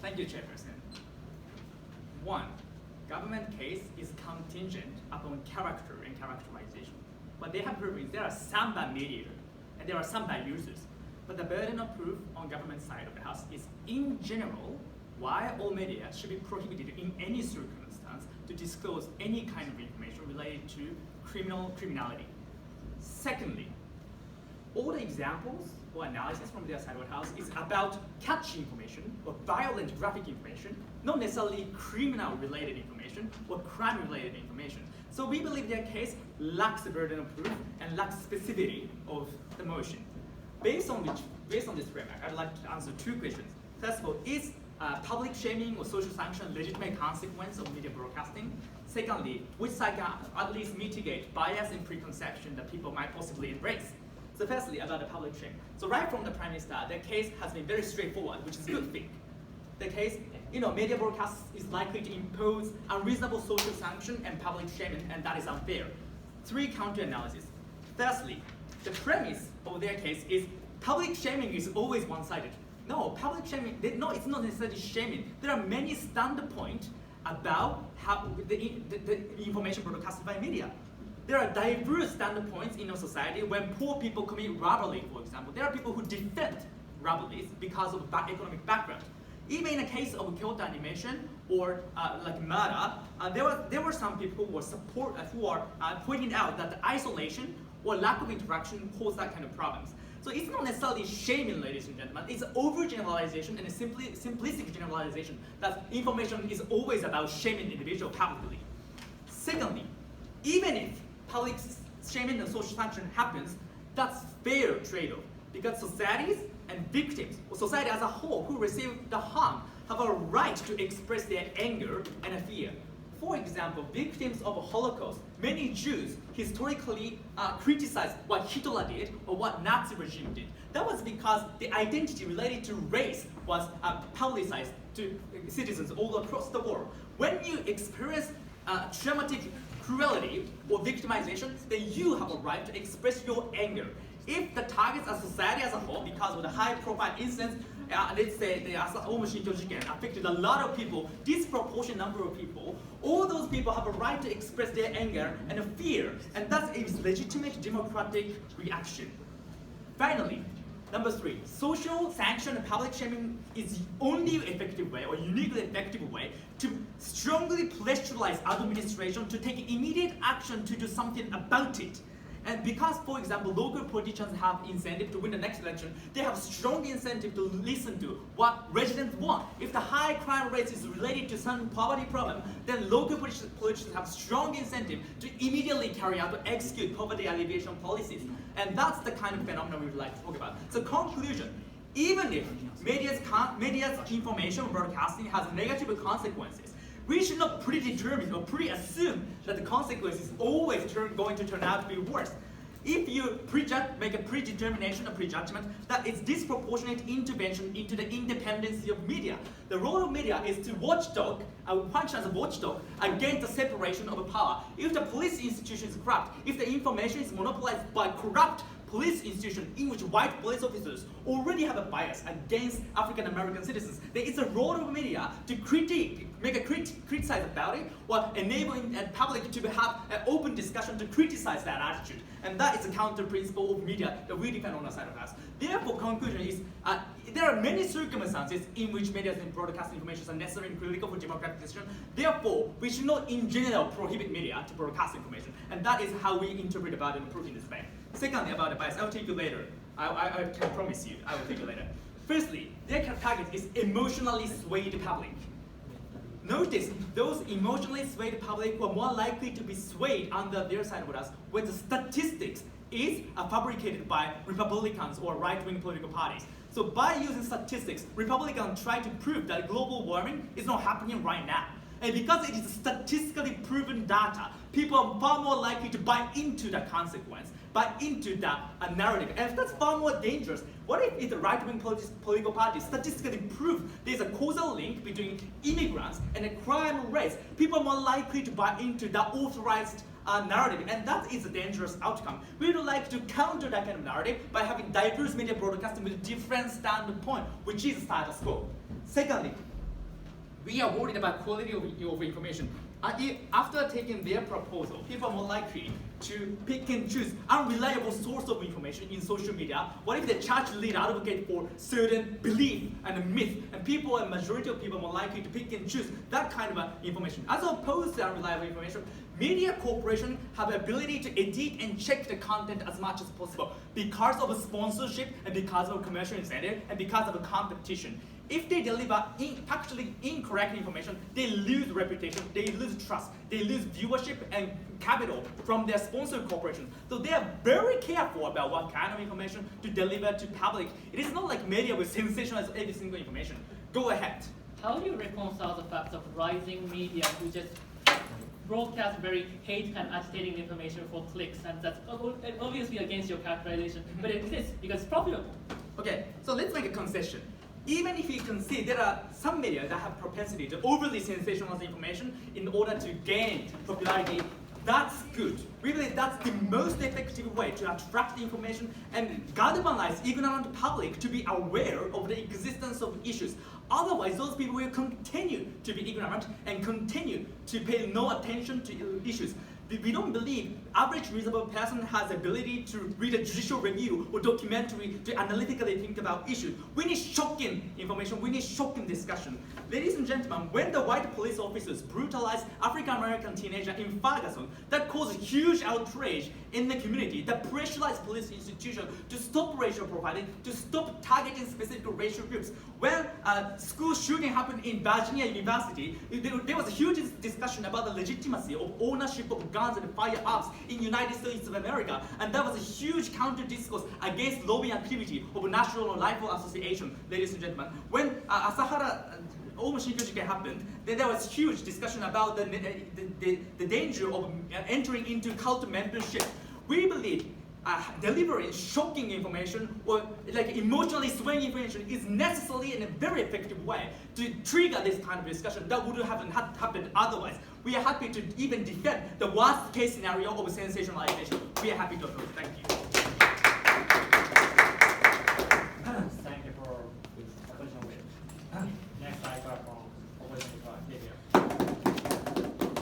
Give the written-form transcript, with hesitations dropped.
Thank you, Chairperson. 1. Government case is contingent upon character and characterization. What they have proven is there are some bad mediators and there are some bad users. But the burden of proof on government side of the house is, in general, why all media should be prohibited in any circumstance to disclose any kind of information related to criminality. Secondly, all the examples or analysis from their side of the house is about catchy information or violent graphic information, not necessarily criminal-related information or crime-related information. So we believe their case lacks the burden of proof and lacks specificity of the motion. Based on this framework, I'd like to answer 2 questions. First of all, is public shaming or social sanction a legitimate consequence of media broadcasting? Secondly, which side can at least mitigate bias and preconception that people might possibly embrace? So firstly, about the public shaming. So right from the Prime Minister, the case has been very straightforward, which is a good thing. The case, media broadcast is likely to impose unreasonable social sanction and public shaming, and that is unfair. 3 counter-analysis. Firstly, the premise of their case is public shaming is always one-sided. No, public shaming, it's not necessarily shaming. There are many standpoints about how the information broadcasted by media. There are diverse standpoints in our society. When poor people commit robbery, for example, there are people who defend robberies because of economic background. Even in the case of Kyoto animation or like murder, there were some people who are pointing out that the isolation or lack of interaction cause that kind of problems. So it's not necessarily shaming, ladies and gentlemen. It's overgeneralization and a simplistic generalization that information is always about shaming the individual publicly. Secondly, even if public shaming and social sanction happens, that's fair trade-off because societies and victims, or society as a whole who receive the harm, have a right to express their anger and fear. For example, victims of the Holocaust, many Jews historically criticized what Hitler did or what Nazi regime did. That was because the identity related to race was publicized to citizens all across the world. When you experience traumatic cruelty or victimization, then you have a right to express your anger. If the targets are society as a whole, because of the high-profile incidents, let's say the Omo Shinto jiken affected a lot of people, disproportionate number of people, all those people have a right to express their anger and fear, and that's a legitimate democratic reaction. Finally, number 3, social sanction and public shaming is the only effective way or uniquely effective way to strongly pressurize administration to take immediate action to do something about it. And because, for example, local politicians have incentive to win the next election, they have strong incentive to listen to what residents want. If the high crime rate is related to some poverty problem, then local politicians have strong incentive to immediately carry out or execute poverty alleviation policies. And that's the kind of phenomenon we would like to talk about. So conclusion, even if media's information broadcasting has negative consequences, we should not predetermine or pre-assume that the consequence is always going to turn out to be worse. If you make a predetermination or prejudgment, that it's disproportionate intervention into the independence of media. The role of media is to function as a watchdog against the separation of power. If the police institution is corrupt, if the information is monopolized by corrupt police institution in which white police officers already have a bias against African American citizens, then it's a role of media to criticize about it, or enabling the public to have an open discussion to criticize that attitude. And that is a counter principle of media that we defend on the side of us. Therefore, conclusion is there are many circumstances in which media and broadcast information are necessary and critical for democratic decision. Therefore, we should not in general prohibit media to broadcast information. And that is how we interpret about it and prove in this way. Secondly, about the bias, I will take you later. I can promise you, I will take you later. Firstly, their target is emotionally swayed public. Notice, those emotionally swayed public were more likely to be swayed under their side with us when the statistics is fabricated by Republicans or right-wing political parties. So by using statistics, Republicans try to prove that global warming is not happening right now. And because it is statistically proven data, people are far more likely to buy into the consequence, buy into the narrative. And that's far more dangerous. What if the right-wing political party statistically prove there's a causal link between immigrants and the crime rates? People are more likely to buy into the authorized narrative, and that is a dangerous outcome. We would like to counter that kind of narrative by having diverse media broadcasting with different standpoint, which is status quo. Secondly, we are worried about quality of information. After taking their proposal, people are more likely to pick and choose unreliable source of information in social media. What if the church leader advocate for certain belief and myth, and people, a majority of people are more likely to pick and choose that kind of information, as opposed to unreliable information. Media corporations have the ability to edit and check the content as much as possible because of sponsorship and because of commercial incentive and because of competition. If they deliver factually incorrect information, they lose reputation, they lose trust, they lose viewership and capital from their sponsor corporation. So they are very careful about what kind of information to deliver to public. It is not like media will sensationalize every single information. Go ahead. How do you reconcile the fact of rising media who just broadcast very hate and agitating information for clicks, and that's obviously against your characterization, but it exists because it's profitable? Okay, so let's make a concession. Even if you can see there are some media that have propensity to overly sensationalize information in order to gain popularity, that's good. We believe that's the most effective way to attract information and galvanize ignorant public to be aware of the existence of issues. Otherwise, those people will continue to be ignorant and continue to pay no attention to issues. We don't believe average reasonable person has the ability to read a judicial review or documentary to analytically think about issues. We need shocking information, we need shocking discussion. Ladies and gentlemen, when the white police officers brutalized African American teenager in Ferguson, that caused huge outrage in the community, that pressurized police institutions to stop racial profiling, to stop targeting specific racial groups. When school shooting happened in Virginia University, there was a huge discussion about the legitimacy of ownership of guns and firearms in United States of America, and that was a huge counter discourse against lobbying activity of National Rifle Association. Ladies and gentlemen, when Asahara Omo happened, then there was huge discussion about the danger of entering into cult membership. We believe delivering shocking information or like emotionally swaying information is necessarily in a very effective way to trigger this kind of discussion that wouldn't have happened otherwise. We are happy to even defend the worst case scenario of sensationalization. We are happy to approach. Thank you.